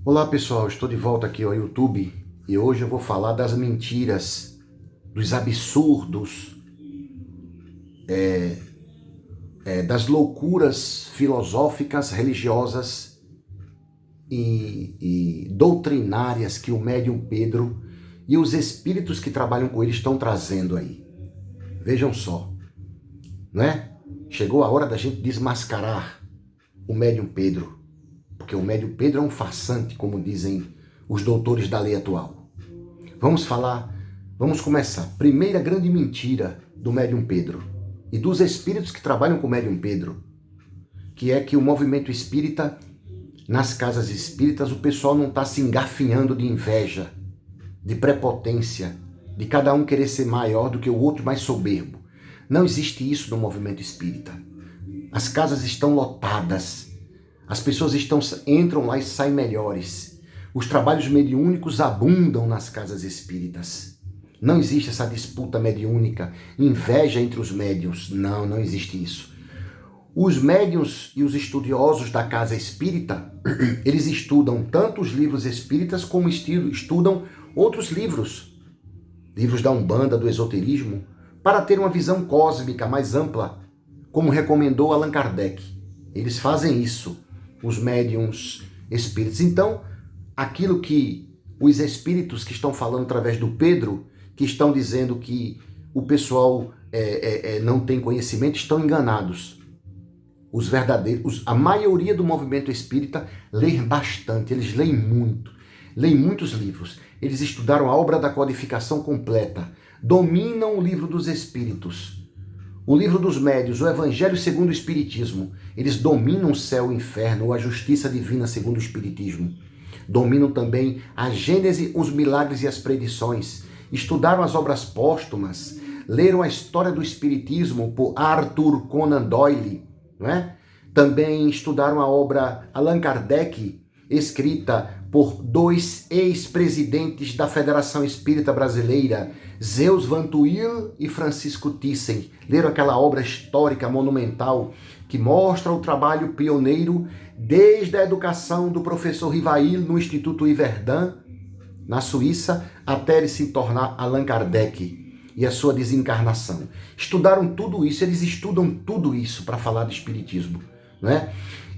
Olá pessoal, estou de volta aqui ao YouTube e hoje eu vou falar das mentiras, dos absurdos, das loucuras filosóficas, religiosas e doutrinárias que o médium Pedro e os espíritos que trabalham com ele estão trazendo aí. Vejam só, não é? Chegou a hora da gente desmascarar o médium Pedro, porque o médium Pedro é um farsante, como dizem os doutores da lei atual. Vamos começar. Primeira grande mentira do médium Pedro e dos espíritos que trabalham com o médium Pedro, que é que o movimento espírita, nas casas espíritas, o pessoal não está se engafinhando de inveja, de prepotência, de cada um querer ser maior do que o outro, mais soberbo. Não existe isso no movimento espírita. As casas estão lotadas. As pessoas entram lá e saem melhores. Os trabalhos mediúnicos abundam nas casas espíritas. Não existe essa disputa mediúnica, inveja entre os médiuns. Não existe isso. Os médiuns e os estudiosos da casa espírita, eles estudam tanto os livros espíritas como estudam outros livros. Livros da Umbanda, do esoterismo, para ter uma visão cósmica mais ampla, como recomendou Allan Kardec. Eles fazem isso. Os médiuns espíritos. Então, aquilo que os espíritos que estão falando através do Pedro, que estão dizendo que o pessoal não tem conhecimento, estão enganados. Os verdadeiros, a maioria do movimento espírita lê bastante, eles leem muitos livros. Eles estudaram a obra da codificação completa, dominam o livro dos espíritos. O livro dos médios, o Evangelho segundo o Espiritismo, eles dominam o céu e o inferno, ou a justiça divina segundo o Espiritismo. Dominam também a Gênese, os milagres e as predições. Estudaram as obras póstumas, leram a história do Espiritismo por Arthur Conan Doyle, não é? Também estudaram a obra Allan Kardec, escrita por dois ex-presidentes da Federação Espírita Brasileira, Zeus Van Tuyl e Francisco Thyssen. Leram aquela obra histórica monumental que mostra o trabalho pioneiro desde a educação do professor Rivail no Instituto Iverdun, na Suíça, até ele se tornar Allan Kardec e a sua desencarnação. Estudaram tudo isso, eles estudam tudo isso para falar de espiritismo, não é?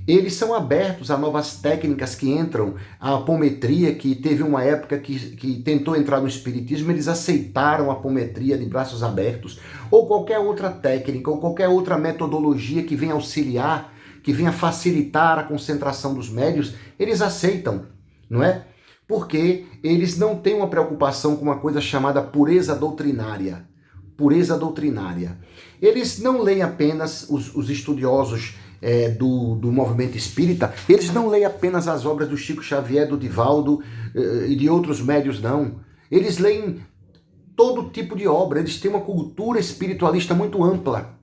Eles são abertos a novas técnicas que entram, a apometria, que teve uma época que tentou entrar no espiritismo, eles aceitaram a apometria de braços abertos, ou qualquer outra técnica, ou qualquer outra metodologia que venha auxiliar, que venha facilitar a concentração dos médiuns, eles aceitam, não é? Porque eles não têm uma preocupação com uma coisa chamada pureza doutrinária. Pureza doutrinária. Eles não leem apenas os estudiosos do movimento espírita, eles não leem apenas as obras do Chico Xavier, do Divaldo e de outros médios, não. Eles leem todo tipo de obra, eles têm uma cultura espiritualista muito ampla,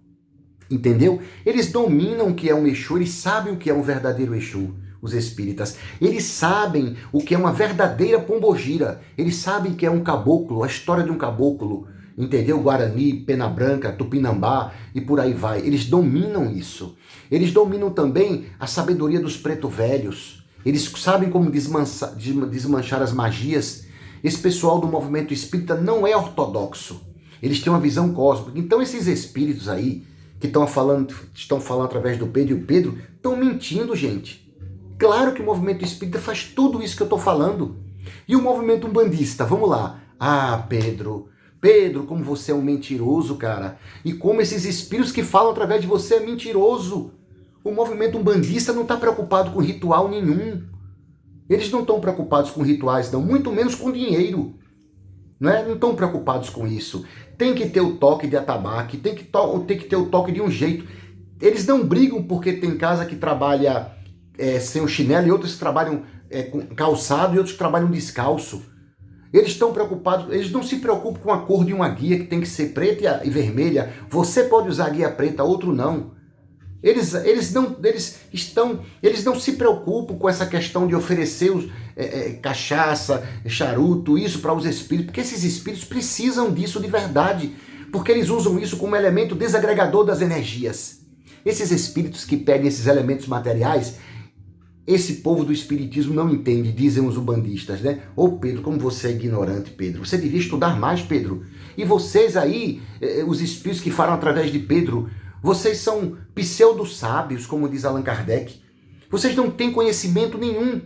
entendeu? Eles dominam o que é um Exu, eles sabem o que é um verdadeiro Exu, os espíritas. Eles sabem o que é uma verdadeira pombogira, eles sabem que é um caboclo, a história de um caboclo, entendeu? Guarani, Pena Branca, Tupinambá e por aí vai. Eles dominam isso. Eles dominam também a sabedoria dos preto velhos. Eles sabem como desmanchar as magias. Esse pessoal do movimento espírita não é ortodoxo. Eles têm uma visão cósmica. Então esses espíritos aí que estão falando através do Pedro, e o Pedro estão mentindo, gente. Claro que o movimento espírita faz tudo isso que eu estou falando. E o movimento umbandista, vamos lá. Ah, Pedro, como você é um mentiroso, cara. E como esses espíritos que falam através de você é mentiroso. O movimento umbandista não está preocupado com ritual nenhum. Eles não estão preocupados com rituais, não. Muito menos com dinheiro. Não estão preocupados com isso. Tem que ter o toque de atabaque, tem que ter o toque de um jeito. Eles não brigam porque tem casa que trabalha sem o chinelo e outros que trabalham com calçado e outros que trabalham descalço. Eles estão preocupados, eles não se preocupam com a cor de uma guia que tem que ser preta e vermelha. Você pode usar a guia preta, outro não. Eles não se preocupam com essa questão de oferecer cachaça, charuto, isso para os espíritos, porque esses espíritos precisam disso de verdade, porque eles usam isso como elemento desagregador das energias. Esses espíritos que pedem esses elementos materiais, esse povo do espiritismo não entende, dizem os ubandistas, né? Ô Pedro, como você é ignorante, Pedro. Você devia estudar mais, Pedro. E vocês aí, os espíritos que falam através de Pedro, vocês são pseudo-sábios, como diz Allan Kardec. Vocês não têm conhecimento nenhum.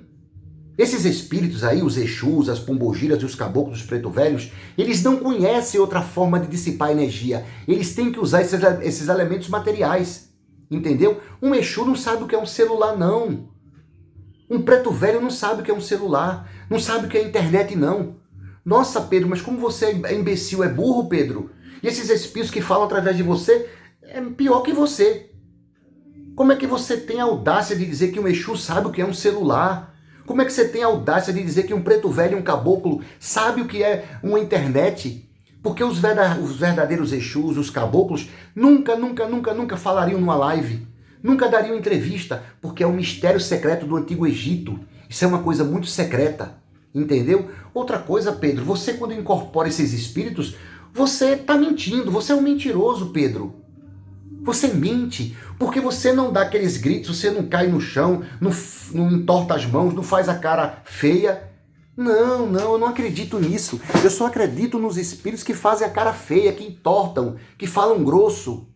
Esses espíritos aí, os Exus, as Pombogiras e os Caboclos, os Preto Velhos, eles não conhecem outra forma de dissipar energia. Eles têm que usar esses elementos materiais. Entendeu? Um Exu não sabe o que é um celular, não. Um Preto Velho não sabe o que é um celular. Não sabe o que é internet, não. Nossa, Pedro, mas como você é imbecil, é burro, Pedro? E esses espíritos que falam através de você é pior que você. Como é que você tem a audácia de dizer que um Exu sabe o que é um celular? Como é que você tem a audácia de dizer que um Preto Velho e um Caboclo sabe o que é uma internet? Porque os verdadeiros Exus, os Caboclos, nunca falariam numa live. Nunca dariam entrevista, porque é um mistério secreto do Antigo Egito. Isso é uma coisa muito secreta, entendeu? Outra coisa, Pedro, você quando incorpora esses espíritos, você está mentindo, você é um mentiroso, Pedro. Você mente, porque você não dá aqueles gritos, você não cai no chão, não entorta as mãos, não faz a cara feia. Não, eu não acredito nisso. Eu só acredito nos espíritos que fazem a cara feia, que entortam, que falam grosso,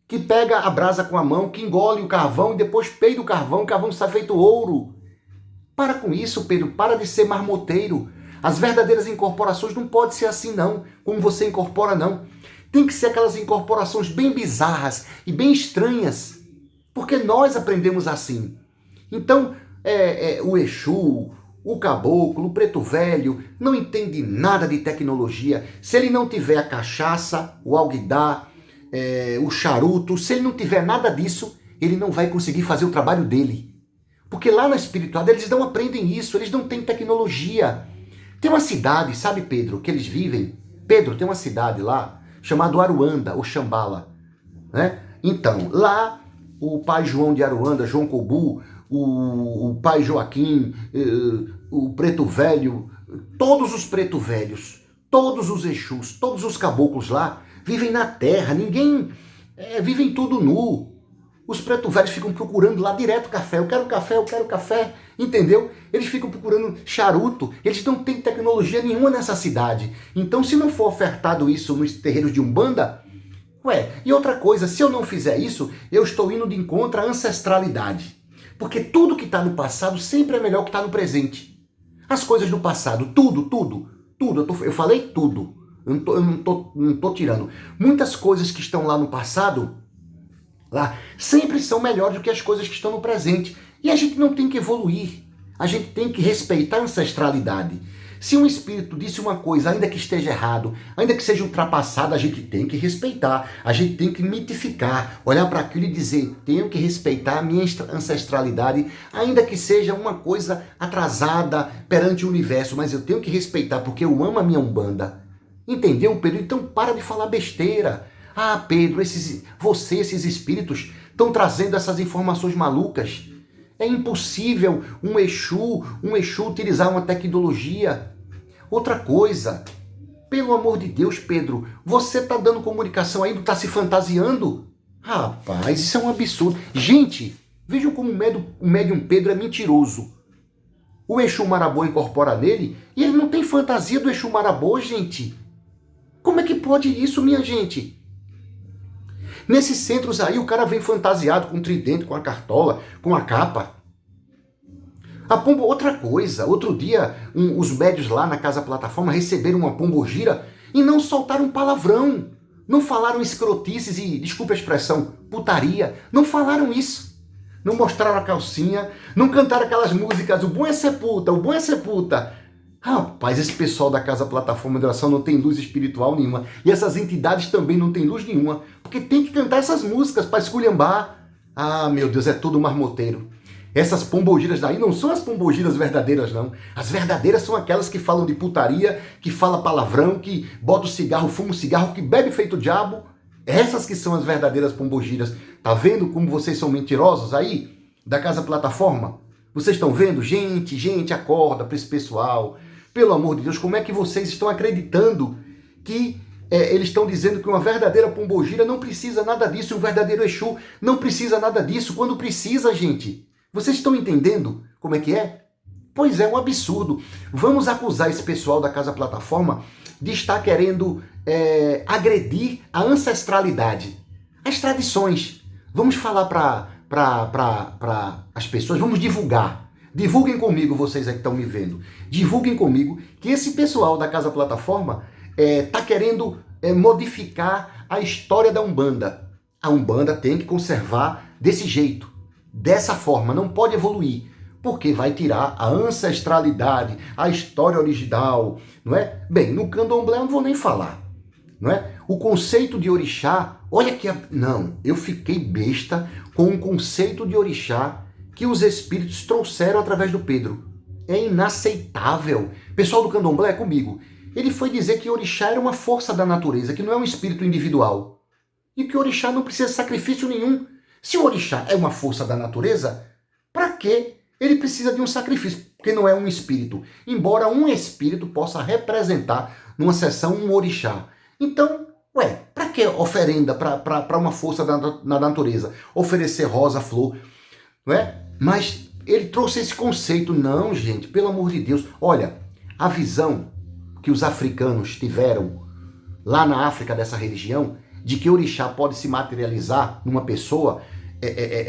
que pega a brasa com a mão, que engole o carvão e depois peida o carvão sai feito ouro. Para com isso, Pedro, para de ser marmoteiro. As verdadeiras incorporações não podem ser assim não, como você incorpora não. Tem que ser aquelas incorporações bem bizarras e bem estranhas, porque nós aprendemos assim. Então, o Exu, o Caboclo, o Preto Velho, não entende nada de tecnologia. Se ele não tiver a cachaça, o alguidar, o charuto, se ele não tiver nada disso, ele não vai conseguir fazer o trabalho dele. Porque lá na espiritualidade eles não aprendem isso, eles não têm tecnologia. Tem uma cidade, sabe, Pedro, que eles vivem? Pedro, tem uma cidade lá, chamado Aruanda, ou Xambala, né? Então, lá, o pai João de Aruanda, João Cobu, o pai Joaquim, o Preto Velho, todos os Preto Velhos, todos os Exus, todos os caboclos lá, vivem na terra, vivem tudo nu. Os Preto Velhos ficam procurando lá direto café, eu quero café, entendeu? Eles ficam procurando charuto, eles não têm tecnologia nenhuma nessa cidade. Então, se não for ofertado isso nos terreiros de Umbanda, e outra coisa, se eu não fizer isso, eu estou indo de encontro à ancestralidade. Porque tudo que está no passado sempre é melhor que está no presente. As coisas do passado, tudo, eu falei tudo, eu não tô tirando. Muitas coisas que estão lá no passado, lá, sempre são melhores do que as coisas que estão no presente. E a gente não tem que evoluir. A gente tem que respeitar a ancestralidade. Se um espírito disse uma coisa, ainda que esteja errado, ainda que seja ultrapassado, a gente tem que respeitar. A gente tem que mitificar, olhar para aquilo e dizer, tenho que respeitar a minha ancestralidade, ainda que seja uma coisa atrasada perante o universo, mas eu tenho que respeitar porque eu amo a minha Umbanda. Entendeu, Pedro? Então para de falar besteira. Ah, Pedro, esses espíritos estão trazendo essas informações malucas. É impossível um Exu utilizar uma tecnologia. Outra coisa, pelo amor de Deus, Pedro, você está dando comunicação aí, está se fantasiando? Rapaz, isso é um absurdo. Gente, vejam como o médium Pedro é mentiroso. O Exu Marabô incorpora nele e ele não tem fantasia do Exu Marabô, gente. Como é que pode isso, minha gente? Nesses centros aí, o cara vem fantasiado com tridente, com a cartola, com a capa. Outra coisa, outro dia, os médios lá na Casa Plataforma receberam uma pombogira e não soltaram palavrão. Não falaram escrotices e, desculpa a expressão, putaria. Não falaram isso. Não mostraram a calcinha, não cantaram aquelas músicas, o bom é ser puta, o bom é ser puta. Rapaz, esse pessoal da Casa Plataforma de Oração não tem luz espiritual nenhuma. E essas entidades também não têm luz nenhuma. Porque tem que cantar essas músicas para esculhambar. Ah, meu Deus, é tudo marmoteiro. Essas pombogiras daí não são as pombogiras verdadeiras, não. As verdadeiras são aquelas que falam de putaria, que fala palavrão, que bota o cigarro, fuma o cigarro, que bebe feito diabo. Essas que são as verdadeiras pombogiras. Tá vendo como vocês são mentirosos aí? Da Casa Plataforma? Vocês estão vendo? Gente, acorda para esse pessoal. Pelo amor de Deus, como é que vocês estão acreditando que eles estão dizendo que uma verdadeira pombogira não precisa nada disso, um verdadeiro Exu não precisa nada disso, quando precisa, gente? Vocês estão entendendo como é que é? Pois é, um absurdo. Vamos acusar esse pessoal da Casa Plataforma de estar querendo agredir a ancestralidade, as tradições. Vamos falar para as pessoas, vamos divulgar. Divulguem comigo, vocês aí que estão me vendo. Divulguem comigo que esse pessoal da Casa Plataforma está querendo modificar a história da Umbanda. A Umbanda tem que conservar desse jeito, dessa forma, não pode evoluir, porque vai tirar a ancestralidade, a história original, não é? Bem, no candomblé eu não vou nem falar, não é? O conceito de orixá, olha que... Não, eu fiquei besta com o conceito de orixá que os espíritos trouxeram através do Pedro. É inaceitável. Pessoal do candomblé, é comigo. Ele foi dizer que orixá era uma força da natureza, que não é um espírito individual. E que orixá não precisa de sacrifício nenhum. Se o orixá é uma força da natureza, para quê? Ele precisa de um sacrifício, porque não é um espírito. Embora um espírito possa representar numa sessão um orixá. Então, para que oferenda para uma força da natureza? Oferecer rosa, flor, não é? Mas ele trouxe esse conceito. Não, gente, pelo amor de Deus. Olha, a visão que os africanos tiveram lá na África dessa religião, de que orixá pode se materializar numa pessoa,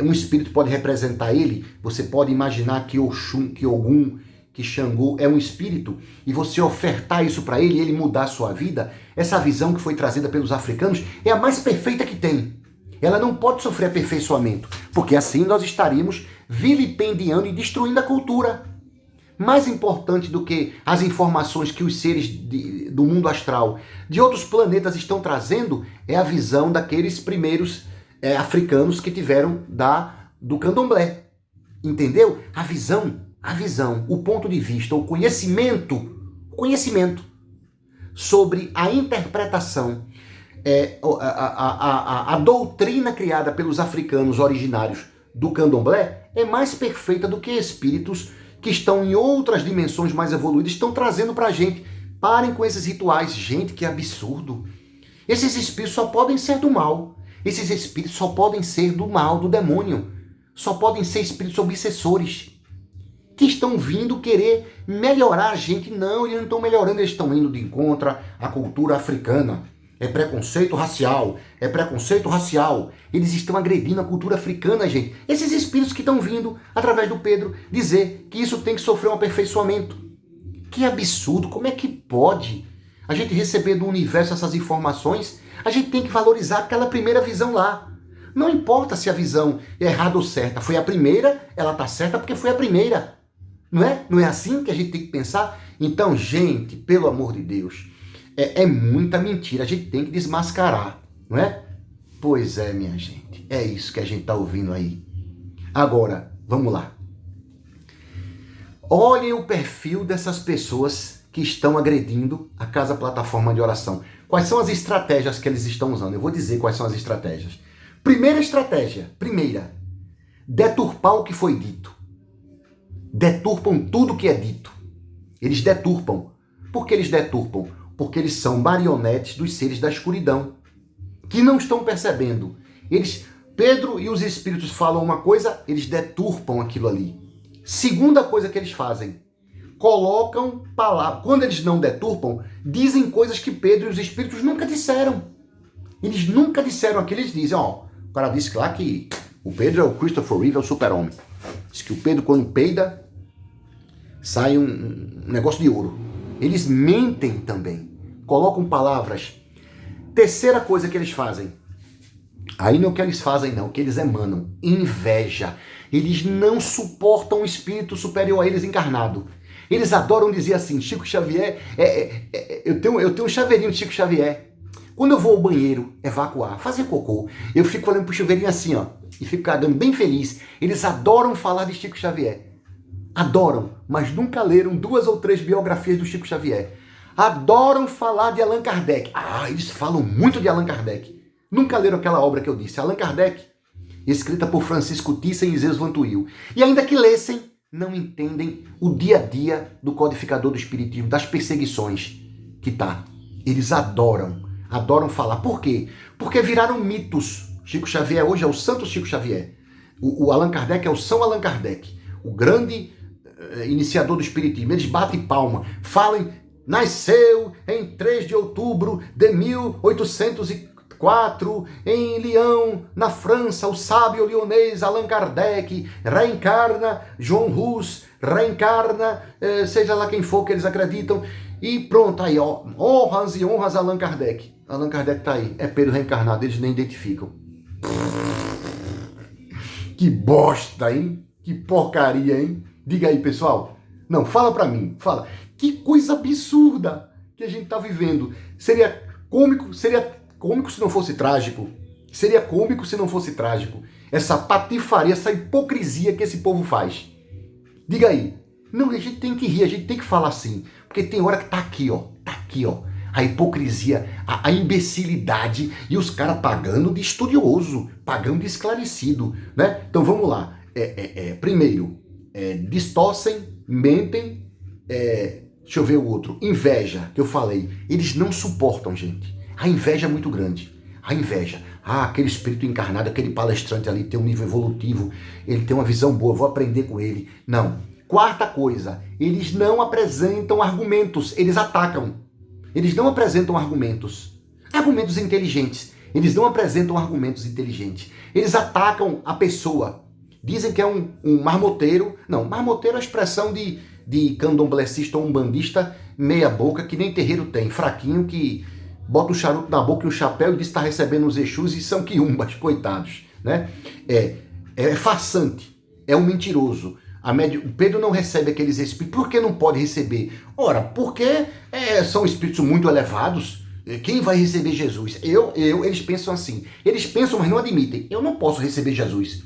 um espírito pode representar ele, você pode imaginar que Oxum, que Ogum, que Xangô é um espírito, e você ofertar isso para ele e ele mudar a sua vida, essa visão que foi trazida pelos africanos é a mais perfeita que tem. Ela não pode sofrer aperfeiçoamento, porque assim nós estaríamos vilipendiando e destruindo a cultura. Mais importante do que as informações que os seres do mundo astral, de outros planetas estão trazendo, é a visão daqueles primeiros africanos que tiveram do candomblé. Entendeu? A visão, o ponto de vista, o conhecimento sobre a interpretação, a doutrina criada pelos africanos originários do candomblé é mais perfeita do que espíritos que estão em outras dimensões mais evoluídas estão trazendo pra gente. Parem com esses rituais. Gente, que absurdo. Esses espíritos só podem ser do mal. Esses espíritos só podem ser do mal, do demônio. Só podem ser espíritos obsessores que estão vindo querer melhorar a gente. Não, eles não estão melhorando, eles estão indo de encontro à cultura africana. É preconceito racial, é preconceito racial. Eles estão agredindo a cultura africana, gente. Esses espíritos que estão vindo, através do Pedro, dizer que isso tem que sofrer um aperfeiçoamento. Que absurdo, como é que pode a gente receber do universo essas informações? A gente tem que valorizar aquela primeira visão lá. Não importa se a visão é errada ou certa. Foi a primeira, ela está certa porque foi a primeira. Não é? Não é assim que a gente tem que pensar? Então, gente, pelo amor de Deus... É muita mentira, a gente tem que desmascarar, não é? Pois é, minha gente, é isso que a gente está ouvindo aí. Agora, vamos lá. Olhem o perfil dessas pessoas que estão agredindo a Casa Plataforma de Oração. Quais são as estratégias que eles estão usando? Eu vou dizer quais são as estratégias. Primeira estratégia, deturpar o que foi dito. Deturpam tudo que é dito. Eles deturpam. Por que eles deturpam? Porque eles são marionetes dos seres da escuridão, que não estão percebendo. Pedro e os espíritos falam uma coisa, eles deturpam aquilo ali. Segunda coisa que eles fazem, colocam palavras. Quando eles não deturpam, dizem coisas que Pedro e os espíritos nunca disseram. Eles nunca disseram aquilo, eles dizem, o cara disse lá que o Pedro é o Christopher Reeve, é o super-homem. Diz que o Pedro, quando peida, sai um negócio de ouro. Eles mentem também, colocam palavras. Terceira coisa que eles fazem, aí não é o que eles fazem não, o que eles emanam, inveja. Eles não suportam um espírito superior a eles encarnado. Eles adoram dizer assim, Chico Xavier, eu tenho um chaveirinho de Chico Xavier. Quando eu vou ao banheiro, evacuar, fazer cocô, eu fico olhando pro chuveirinho assim, e fico cagando bem feliz. Eles adoram falar de Chico Xavier. Adoram, mas nunca leram 2 ou 3 biografias do Chico Xavier. Adoram falar de Allan Kardec. Eles falam muito de Allan Kardec. Nunca leram aquela obra que eu disse, Allan Kardec, escrita por Francisco Thyssen e Zeus Van Tuyl. E ainda que lessem, não entendem o dia a dia do codificador do espiritismo, das perseguições que tá. Eles adoram falar. Por quê? Porque viraram mitos. Chico Xavier hoje é o Santo Chico Xavier. O Allan Kardec é o São Allan Kardec, o grande iniciador do espiritismo. Eles batem palma, falam, nasceu em 3 de outubro de 1804, em Lyon, na França, o sábio lyonês Allan Kardec, reencarna João Hus, reencarna, seja lá quem for que eles acreditam, e pronto, aí, ó, honras e honras a Allan Kardec. Allan Kardec tá aí, é Pedro reencarnado, eles nem identificam. Que bosta, hein? Que porcaria, hein? Diga aí, pessoal. Não, fala pra mim, fala. Que coisa absurda que a gente tá vivendo. Seria cômico se não fosse trágico. Seria cômico se não fosse trágico. Essa patifaria, essa hipocrisia que esse povo faz. Diga aí. Não, a gente tem que rir, a gente tem que falar assim. Porque tem hora que tá aqui, ó. Tá aqui, ó. A hipocrisia, a imbecilidade e os caras pagando de estudioso, pagando de esclarecido, né? Então vamos lá. Primeiro, distorcem, mentem, deixa eu ver o outro, inveja, que eu falei. Eles não suportam, gente. A inveja é muito grande. A inveja. Ah, aquele espírito encarnado, aquele palestrante ali tem um nível evolutivo, ele tem uma visão boa, vou aprender com ele. Não. Quarta coisa, eles não apresentam argumentos, eles atacam. Eles não apresentam argumentos inteligentes. Eles não apresentam argumentos inteligentes. Eles atacam a pessoa. Dizem que é um marmoteiro. Não, marmoteiro é a expressão de candomblessista ou umbandista meia boca, que nem terreiro tem. Fraquinho, que bota o charuto na boca e o chapéu e diz que está recebendo os exus e são quiumbas, coitados. Né? É farsante. É um mentiroso. O Pedro não recebe aqueles espíritos. Por que não pode receber? Ora, porque são espíritos muito elevados. Quem vai receber Jesus? Eles pensam assim. Eles pensam, mas não admitem. Eu não posso receber Jesus.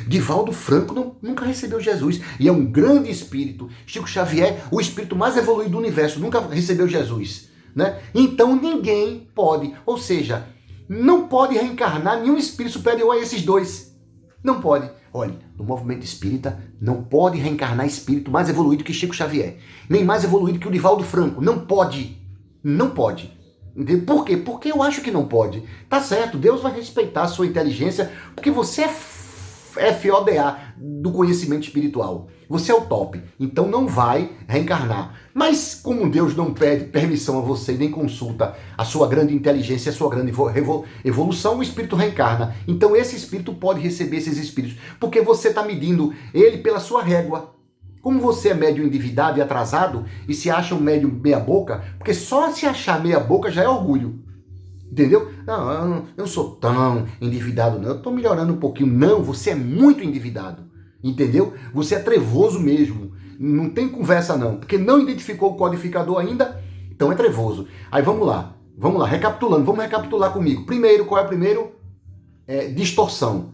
Divaldo Franco nunca recebeu Jesus. E é um grande espírito. Chico Xavier, o espírito mais evoluído do universo, nunca recebeu Jesus. Né? Então ninguém pode. Ou seja, não pode reencarnar nenhum espírito superior a esses dois. Não pode. Olha, no movimento espírita não pode reencarnar espírito mais evoluído que Chico Xavier, nem mais evoluído que o Divaldo Franco. Não pode. Não pode. Por quê? Porque eu acho que não pode. Tá certo, Deus vai respeitar a sua inteligência, porque você é FODA do conhecimento espiritual. Você é o top, então não vai reencarnar. Mas como Deus não pede permissão a você e nem consulta a sua grande inteligência, a sua grande evolução, o espírito reencarna. Então esse espírito pode receber esses espíritos, porque você está medindo ele pela sua régua. Como você é médium endividado e atrasado e se acha um médium meia boca, porque só se achar meia boca já é orgulho. Entendeu? Não, eu não sou tão endividado não, eu estou melhorando um pouquinho. Não, você é muito endividado. Entendeu? Você é trevoso mesmo. Não tem conversa não, porque não identificou o codificador ainda, então é trevoso. Aí vamos lá, recapitulando, vamos recapitular comigo. Primeiro, qual é o primeiro? Distorção.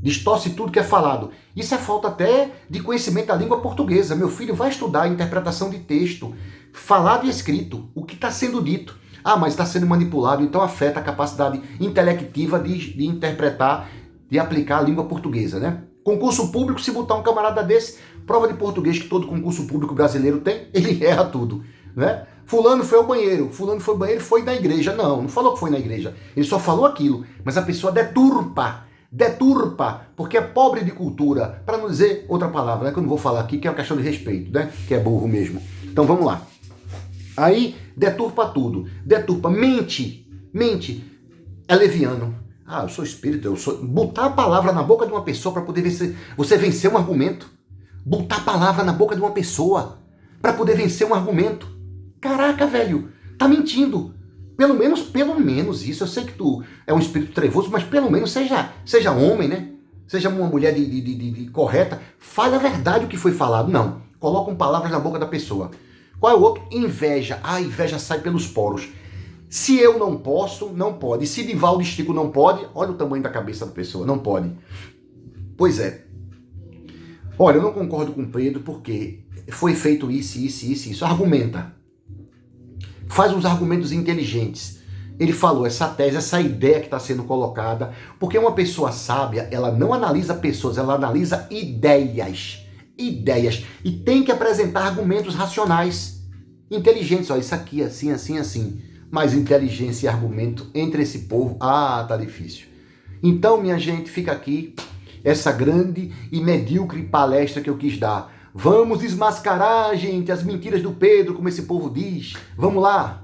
Distorce tudo que é falado. Isso é falta até de conhecimento da língua portuguesa. Meu filho vai estudar interpretação de texto, falado e escrito, o que está sendo dito. Ah, mas está sendo manipulado, então afeta a capacidade intelectiva de interpretar, de aplicar a língua portuguesa, né? Concurso público, se botar um camarada desse, prova de português que todo concurso público brasileiro tem, ele erra tudo, né? Fulano foi ao banheiro, foi na igreja. Não falou que foi na igreja, ele só falou aquilo, mas a pessoa deturpa, porque é pobre de cultura, para não dizer outra palavra, né, que eu não vou falar aqui, que é uma questão de respeito, né, que é burro mesmo. Então vamos lá. Aí deturpa tudo, mente, é leviano. Ah, eu sou espírito, botar a palavra na boca de uma pessoa para poder você vencer um argumento. Botar a palavra na boca de uma pessoa para poder vencer um argumento. Caraca, velho, tá mentindo. Pelo menos isso. Eu sei que tu é um espírito trevoso, mas pelo menos seja homem, né? Seja uma mulher de correta. Fale a verdade o que foi falado. Não, colocam palavras na boca da pessoa. Qual é o outro? Inveja. A inveja sai pelos poros. Se eu não posso, não pode. Se Divaldo Estico não pode, olha o tamanho da cabeça da pessoa, não pode. Pois é. Olha, eu não concordo com o Pedro porque foi feito isso. Argumenta. Faz uns argumentos inteligentes. Ele falou essa tese, essa ideia que está sendo colocada, porque uma pessoa sábia, ela não analisa pessoas, ela analisa ideias. E tem que apresentar argumentos racionais, inteligentes. Ó, isso aqui, assim. Mas inteligência e argumento entre esse povo, tá difícil. Então, minha gente, fica aqui. essa grande e medíocre palestra que eu quis dar. Vamos desmascarar, gente, as mentiras do Pedro, como esse povo diz. Vamos lá.